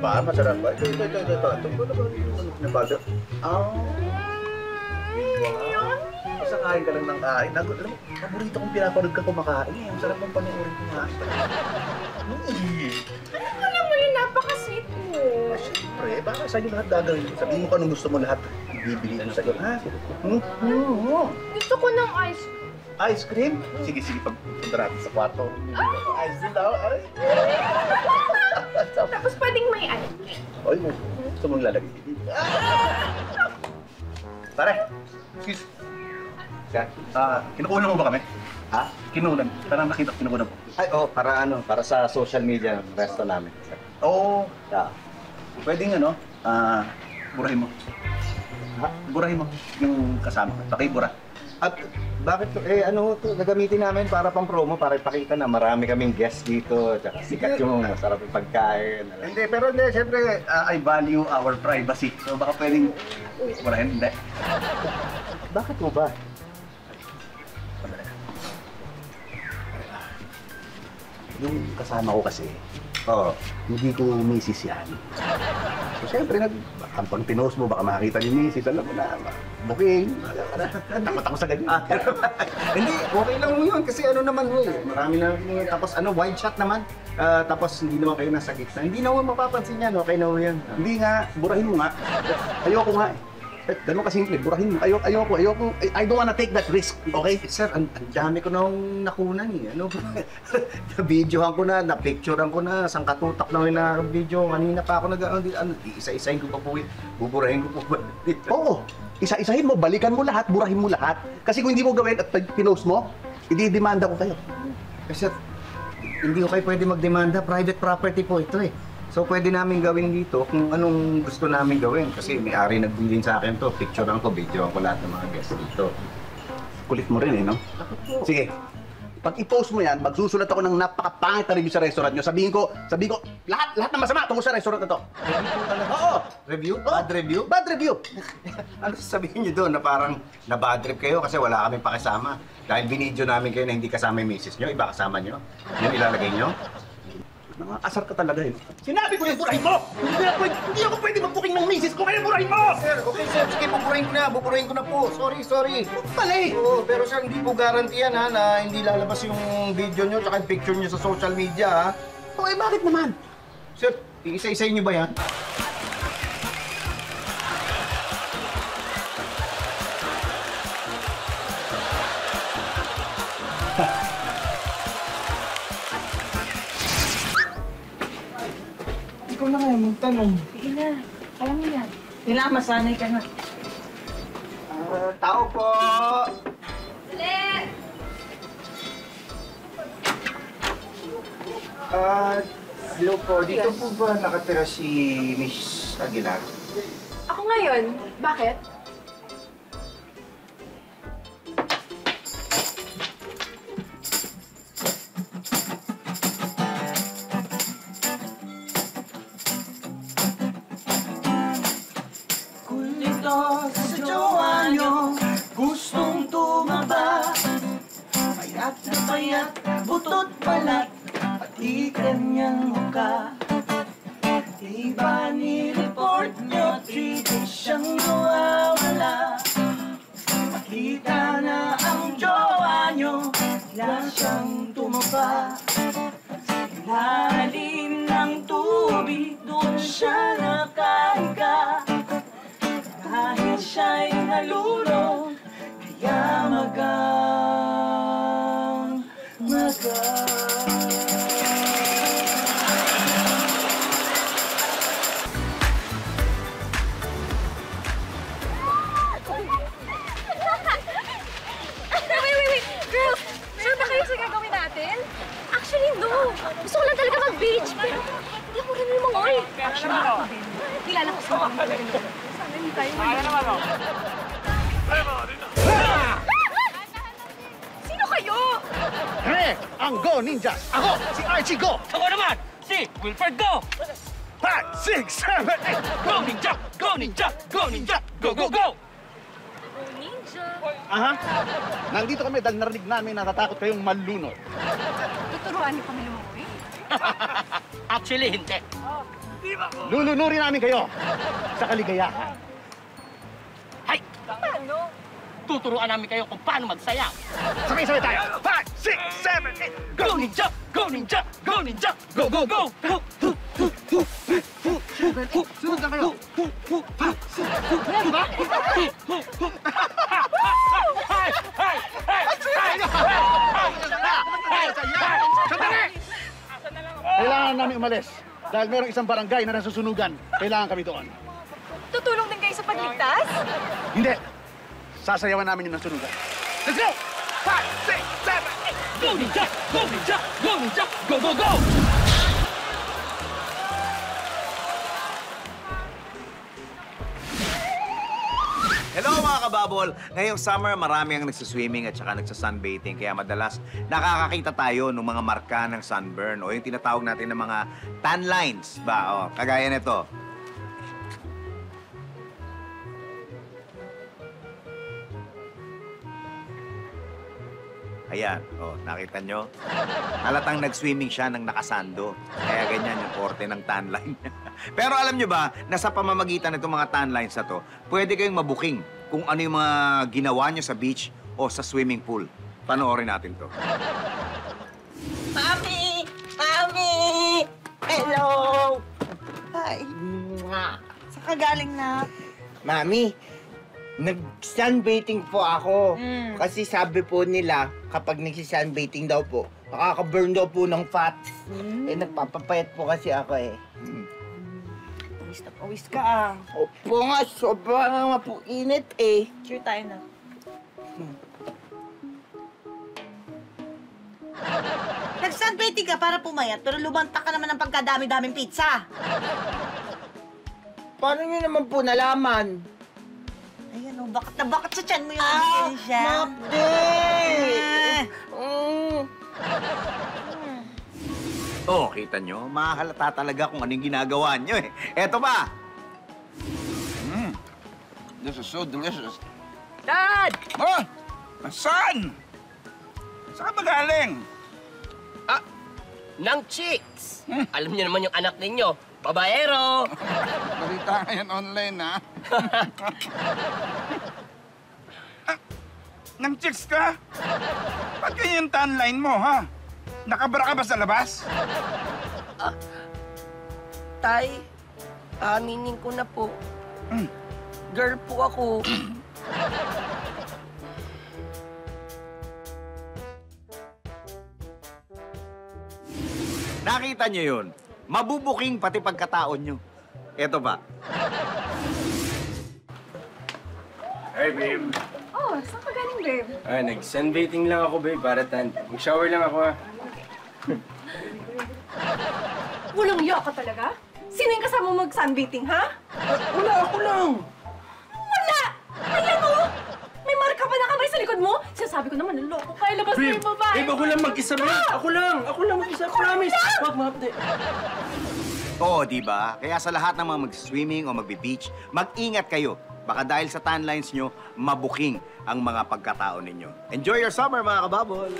Ba, masarap ba? Ito. Nabago. Basta kain ka lang ng kain. Alam mo, paborito kong pinapanood ka kumakain. Ang sarap ng panoorin ko nga. Alam mo yun, napaka-sweet mo. Siyempre, baka sa'yo lahat gagawin. Sabihin mo kung anong gusto mo lahat. Ibibigay ko sa'yo, ha? Gusto ko ng ice. Ice cream? Sige, pagpunta natin sa kwarto. Ice cream daw, ay. Tapos pwedeng may ice. Oy, gusto mong lalagay. Pare, excuse. Kinukunan mo ba kami? Ha? Kinunan. Parang nakita ko kinukunan po. Ay, para sa social media ng resto namin. Oo. Yeah. Pwedeng burahin mo. Ha? Burahin mo yung kasama. Pakibura. At bakit gagamitin namin para pang promo, para ipakita na marami kaming guests dito, tsaka sikat yung masarap yung pagkain. Pero siyempre, I value our privacy. So baka pwedeng burahin, hindi. Bakit mo ba? Yung kasama ko kasi, hindi ko misis yan. So siyempre, pag pinost mo, baka makakita ni misis, alam mo na, booking, takot ako sa ganyan. Hindi, okay lang mo yun kasi naman ho eh. Marami na, tapos wide shot naman. Tapos hindi naman kayo nasa gitna. Hindi naman mapapansin yan, okay na ho yan. Hindi nga, burahin mo nga. Ayoko nga eh. Ganun kasimple, burahin mo. Ayoko. I don't wanna take that risk, okay? Sir, ang dami ko nang nakunan eh. Na-videohan ko na, na-picturean ko na, sangkatutak na yung video. Kanina pa ako isa-isahin ko pa po yun. Buburahin ko po. Oo, isa-isahin mo, balikan mo lahat, burahin mo lahat. Kasi kung hindi mo gawin at pinost mo, i-demanda ko kayo. Sir, hindi ko kayo pwede magdemanda. Private property po ito eh. So pwede namin gawin dito kung anong gusto namin gawin. Kasi may-ari nagbilin sa akin to. Picturean ko, videoan ko lahat ng mga guests dito. Kulit mo rin eh, no? Sige, pag i-post mo yan, magsusulat ako ng napakapangit na review sa restaurant nyo. Sabihin ko, lahat ng masama tungkol sa restaurant na to. Review talaga? Oo! Review? Bad review? Bad review! Ano sasabihin nyo doon na parang na-bad trip kayo kasi wala kami pakisama? Dahil binidyo namin kayo na hindi kasama yung misis nyo, iba kasama nyo? Yun ilalagay nyo? Nakakasar ka talaga eh. Sinabi ko yung burahin mo! Hindi ako pwede mag-booking ng misis ko, kaya burahin mo! Sir, okay sir, sige buburahin ko na po. Sorry. Pali! Oo, pero sir, hindi po guarantee yan ha, na hindi lalabas yung video nyo tsaka yung picture nyo sa social media ha. Okay, bakit naman? Sir, isa-isayin nyo ba yan? Ikaw na kaya magtanong. Sige na, kaya mo yan. Kailangan masanay ka na. Tao po! Ulit! Hello po. Dito po ba nakatira si Miss Aguilar? Ako ngayon. Bakit? Sa jowa nyo, gustong tumaba. Payat na payat, butot balat, pati kanyang muka. Diba ni-report nyo, 3 days siyang nawawala. Makita na ang jowa nyo, bigla siyang tumaba. Sa ilalim ng tubig, doon siya nakahiga. Dahil siya'y nalulong, kaya magang. Wait. Girls, sure ba kayo sa gagawin natin? Actually, no. Gusto ko lang talaga mag-beach. Pero hindi ako rin yung mga oy. Actually, ako din. Kilala ko sa mga talaga naman. Sana hindi tayo mag- Sino kayo? Ang Go Ninjas! Ako, si Archie Go! Ako naman, si Wilfred Go! 5, 6, 7, 8! Go Ninja! Go Ninja! Go Ninja! Go, go, go! Ninja. Aha! Nandito kami dahil narinig namin natatakot kayong malunod. Tuturuan niyo kami lumangoy? Actually, hindi. Lulunurin namin kayo sa kaligayahan. Hay! Paano? Tuturuan namin kayo kung paano magsayaw. Sabay-sabay tayo. 5, 6, 7, 8. Go ninja! Go ninja! Go ninja! Go, go, go! Sunod na kayo. Ayan ba? Hay! Hay! Hay! Sandali! Kailangan namin umalis. Dahil mayroong isang barangay na nasusunugan. Kailangan kami doon. Tutulong din kayo sa pagligtas? Hindi. Sasayawan namin yung nasunugan. Let's go! 5, 6, 7, 8. Go ninja! Go ninja! Go ninja! Go, go, go! Hello mga kababol! Ngayong summer, marami ang nagsiswimming at saka nagsasunbathing. Kaya madalas nakakakita tayo ng mga marka ng sunburn o yung tinatawag natin ng mga tan lines ba? O, kagaya nito. Ayan, nakita nyo? Halatang nag-swimming siya nang nakasando. Kaya ganyan yung korte ng tan line. Pero alam nyo ba, na sa pamamagitan ng itong mga tan lines na to, pwede kayong mabuking kung ano yung mga ginawa nyo sa beach o sa swimming pool. Panoorin natin to. Mami! Mami! Hello! Hi! Saan ka galing na? Mami, nag-sunbathing po ako. Kasi sabi po nila, kapag nag-sunbathing daw po, nakaka-burn daw po ng fat. Eh, nagpapapayat po kasi ako eh. Pawis na pawis ka ah. Opo nga, sobrang nga po init eh. Sure tayo na. Nag-sunbathing ka para pumayat, pero lumanta ka naman ng pagkadami-daming pizza. Paano nyo naman po nalaman? Ayan o, bakit na bakit sa tiyan mo yung siya? Mapde! Oh, kita nyo? Mahalata talaga kung anong ginagawa nyo eh. Eto pa! This is so delicious. Dad! Oh! Saan? Saan ka ba galing? Nang chicks! Alam niyo naman yung anak ninyo, babaero! Balita ngayon online, ha? Nang chicks ka? Ba't ganyan yung tan line mo, ha? Nakabara ka ba sa labas? Tay, aminin ko na po. Girl po ako. Nakita nyo yun? Mabubuking pati pagkataon nyo. Eto ba? Hi, babe. Oh, saan ka galing, babe? Nag-sunbathing lang ako, babe, para tan. Mag-shower lang ako, ha. Walang iya ka talaga? Sino yung kasama mo mag-sunbathing, ha? Wala, ako lang. Wala! Ayan mo! May marka pa na kamay sa likod mo! Sinasabi ko naman, loko ka, ilabas mo yung babae! Babe, ako lang mag-isa, babe. Ako lang mag-isa, promise. Wag, mapde. Oo, di ba? Kaya sa lahat ng mga mag-swimming o magbe-beach, mag-ingat kayo. Baka dahil sa tan lines nyo, mabuking ang mga pagkatao ninyo. Enjoy your summer, mga kababol!